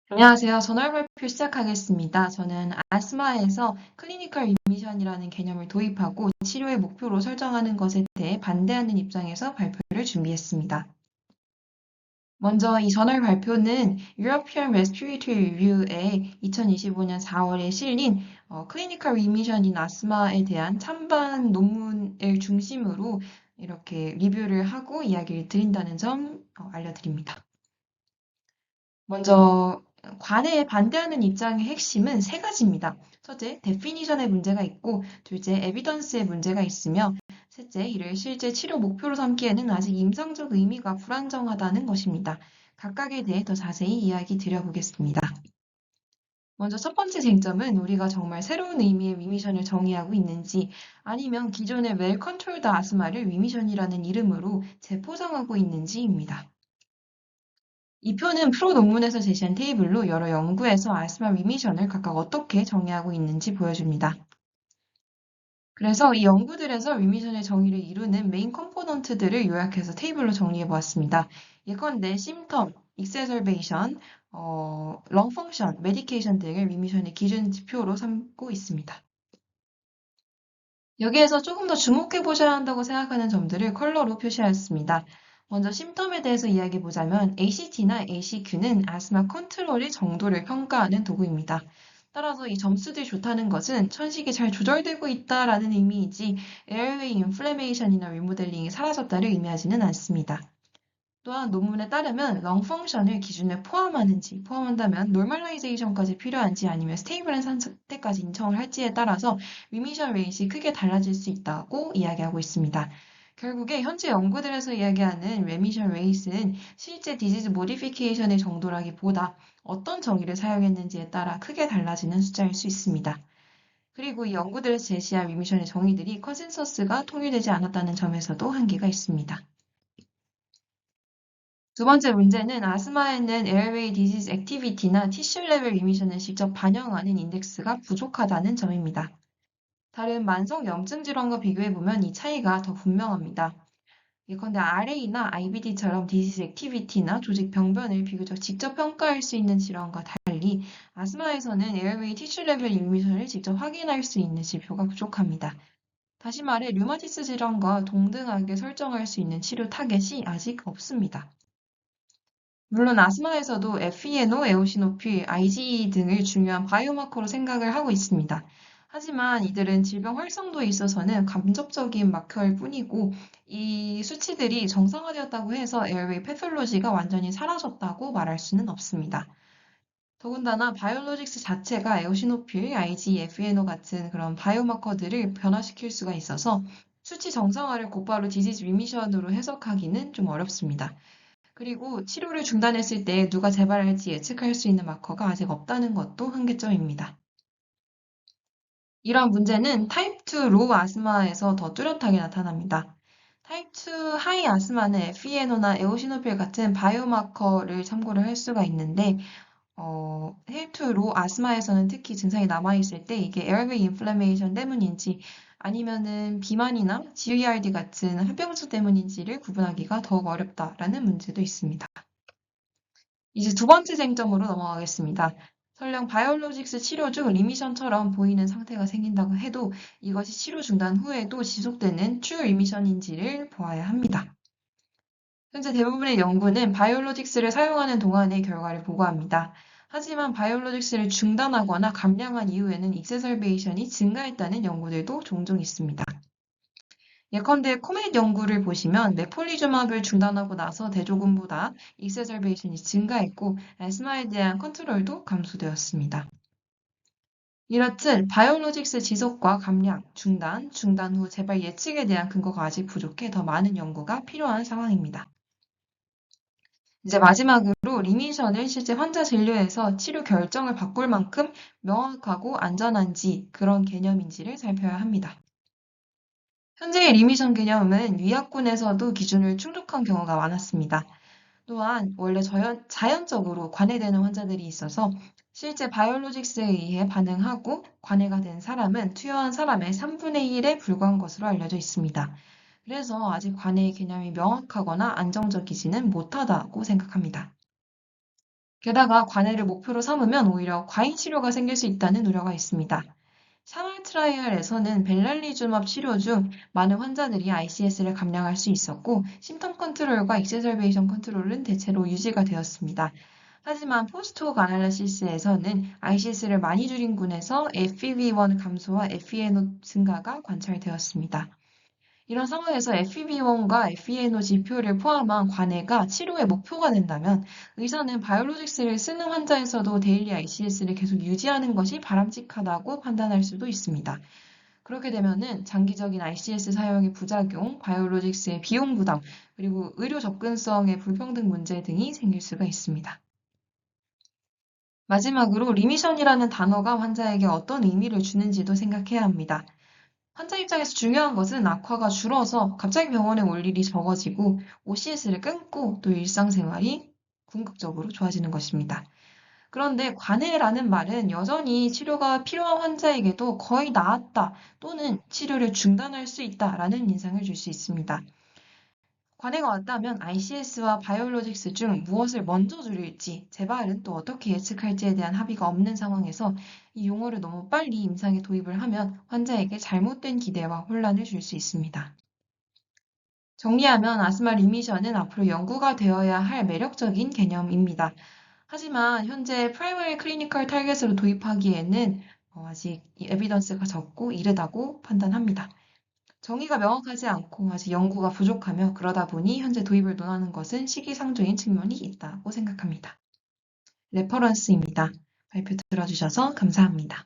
안녕하세요. 전월 발표 시작하겠습니다. 저는 아스마에서 클리니컬 리미션이라는 개념을 도입하고 치료의 목표로 설정하는 것에 대해 반대하는 입장에서 발표를 준비했습니다. 먼저 이 저널 발표는 European Respiratory Review의 2025년 4월에 실린 클리니컬 리미션 인 아스마에 대한 찬반 논문을 중심으로 이렇게 리뷰를 하고 이야기를 드린다는 점 알려드립니다. 먼저 관해에 반대하는 입장의 핵심은 세 가지입니다. 첫째, 데피니션에 문제가 있고, 둘째, 에비던스에 문제가 있으며, 셋째, 이를 실제 치료 목표로 삼기에는 아직 임상적 의미가 불안정하다는 것입니다. 각각에 대해 더 자세히 이야기 드려보겠습니다. 먼저 첫 번째 쟁점은 우리가 정말 새로운 의미의 리미션을 정의하고 있는지 아니면 기존의 웰 컨트롤드 아스마를 리미션이라는 이름으로 재포장하고 있는지입니다. 이 표는 프로 논문에서 제시한 테이블로 여러 연구에서 아스마 리미션을 각각 어떻게 정의하고 있는지 보여줍니다. 그래서 이 연구들에서 리미션의 정의를 이루는 메인 컴포넌트들을 요약해서 테이블로 정리해 보았습니다. 예컨대 심텀, 익세설베이션, 렁 펑션, 메디케이션 등을 리미션의 기준 지표로 삼고 있습니다. 여기에서 조금 더 주목해 보셔야 한다고 생각하는 점들을 컬러로 표시하였습니다. 먼저 심텀에 대해서 이야기해 보자면 ACT나 ACQ는 아스마 컨트롤의 정도를 평가하는 도구입니다. 따라서 이 점수들이 좋다는 것은 천식이 잘 조절되고 있다라는 의미이지 에어웨이 인플레메이션이나 리모델링이 사라졌다를 의미하지는 않습니다. 또한 논문에 따르면 렁 펑션을 기준에 포함한다면 노멀라이제이션까지 필요한지 아니면 스테이블한 상태까지 인정을 할지에 따라서 리미션 레이트가 크게 달라질 수 있다고 이야기하고 있습니다. 결국에 현재 연구들에서 이야기하는 레미션 레이스는 실제 디지즈 모디피케이션의 정도라기보다 어떤 정의를 사용했는지에 따라 크게 달라지는 숫자일 수 있습니다. 그리고 이 연구들에서 제시한 리미션의 정의들이 컨센서스가 통일되지 않았다는 점에서도 한계가 있습니다. 두 번째 문제는 아스마에는 에어웨이 디지즈 액티비티나 티슈 레벨 이미션을 직접 반영하는 인덱스가 부족하다는 점입니다. 다른 만성 염증 질환과 비교해보면 이 차이가 더 분명합니다. 예컨대 RA나 IBD처럼 디지즈 액티비티나 조직 병변을 비교적 직접 평가할 수 있는 질환과 달리 아스마에서는 에어웨이 티슈 레벨 이미션을 직접 확인할 수 있는 지표가 부족합니다. 다시 말해 류마티스 질환과 동등하게 설정할 수 있는 치료 타겟이 아직 없습니다. 물론 아스마에서도 FeNO, 에오시노필, IgE 등을 중요한 바이오마커로 생각을 하고 있습니다. 하지만 이들은 질병 활성도에 있어서는 간접적인 마커일 뿐이고 이 수치들이 정상화되었다고 해서 에어웨이 패톨로지가 완전히 사라졌다고 말할 수는 없습니다. 더군다나 바이올로직스 자체가 에오시노필, IgE, FeNO 같은 그런 바이오마커들을 변화시킬 수가 있어서 수치 정상화를 곧바로 디지즈 리미션으로 해석하기는 좀 어렵습니다. 그리고 치료를 중단했을 때 누가 재발할지 예측할 수 있는 마커가 아직 없다는 것도 한계점입니다. 이러한 문제는 타입 2 로우 아스마에서 더 뚜렷하게 나타납니다. 타입 2 하이 아스마는 FeNO나 에오시노필 같은 바이오마커를 참고를 할 수가 있는데 타입 2 로우 아스마에서는 특히 증상이 남아있을 때 이게 에어웨이 인플레메이션 때문인지 아니면은 비만이나 GERD 같은 합병증 때문인지를 구분하기가 더욱 어렵다라는 문제도 있습니다. 이제 두 번째 쟁점으로 넘어가겠습니다. 설령 바이올로직스 치료 중 리미션처럼 보이는 상태가 생긴다고 해도 이것이 치료 중단 후에도 지속되는 추 리미션인지를 보아야 합니다. 현재 대부분의 연구는 바이올로직스를 사용하는 동안의 결과를 보고합니다. 하지만 바이올로직스를 중단하거나 감량한 이후에는 익세설베이션이 증가했다는 연구들도 종종 있습니다. 예컨대 코멧 연구를 보시면 메폴리주막을 중단하고 나서 대조군보다 익세설베이션이 증가했고 에스마에 대한 컨트롤도 감소되었습니다. 이렇듯 바이올로직스 지속과 감량, 중단 후 재발 예측에 대한 근거가 아직 부족해 더 많은 연구가 필요한 상황입니다. 이제 마지막으로 리미션을 실제 환자 진료에서 치료 결정을 바꿀 만큼 명확하고 안전한지 그런 개념인지를 살펴야 합니다. 현재의 리미션 개념은 위약군에서도 기준을 충족한 경우가 많았습니다. 또한 원래 자연적으로 관해되는 환자들이 있어서 실제 바이올로직스에 의해 반응하고 관해가 된 사람은 투여한 사람의 3분의 1에 불과한 것으로 알려져 있습니다. 그래서 아직 관해의 개념이 명확하거나 안정적이지는 못하다고 생각합니다. 게다가 관해를 목표로 삼으면 오히려 과잉 치료가 생길 수 있다는 우려가 있습니다. 샤말 트라이얼에서는 벨랄리주맙 치료 중 많은 환자들이 ICS를 감량할 수 있었고, 심텀 컨트롤과 익세설베이션 컨트롤은 대체로 유지가 되었습니다. 하지만 포스트혹 아날리시스에서는 ICS를 많이 줄인 군에서 FEV1 감소와 FeNO 증가가 관찰되었습니다. 이런 상황에서 FEV1과 FeNO 지표를 포함한 관해가 치료의 목표가 된다면 의사는 바이오로직스를 쓰는 환자에서도 데일리 ICS를 계속 유지하는 것이 바람직하다고 판단할 수도 있습니다. 그렇게 되면은 장기적인 ICS 사용의 부작용, 바이오로직스의 비용 부담, 그리고 의료 접근성의 불평등 문제 등이 생길 수가 있습니다. 마지막으로 리미션이라는 단어가 환자에게 어떤 의미를 주는지도 생각해야 합니다. 환자 입장에서 중요한 것은 악화가 줄어서 갑자기 병원에 올 일이 적어지고 OCS를 끊고 또 일상생활이 궁극적으로 좋아지는 것입니다. 그런데 관해라는 말은 여전히 치료가 필요한 환자에게도 거의 나았다 또는 치료를 중단할 수 있다라는 인상을 줄 수 있습니다. 관해가 왔다면 ICS와 바이오로직스 중 무엇을 먼저 줄일지, 재발은 또 어떻게 예측할지에 대한 합의가 없는 상황에서 이 용어를 너무 빨리 임상에 도입을 하면 환자에게 잘못된 기대와 혼란을 줄 수 있습니다. 정리하면 아스마 리미션은 앞으로 연구가 되어야 할 매력적인 개념입니다. 하지만 현재 프라이머리 클리니컬 타겟으로 도입하기에는 아직 에비던스가 적고 이르다고 판단합니다. 정의가 명확하지 않고 아직 연구가 부족하며 그러다 보니 현재 도입을 논하는 것은 시기상조인 측면이 있다고 생각합니다. 레퍼런스입니다. 발표 들어주셔서 감사합니다.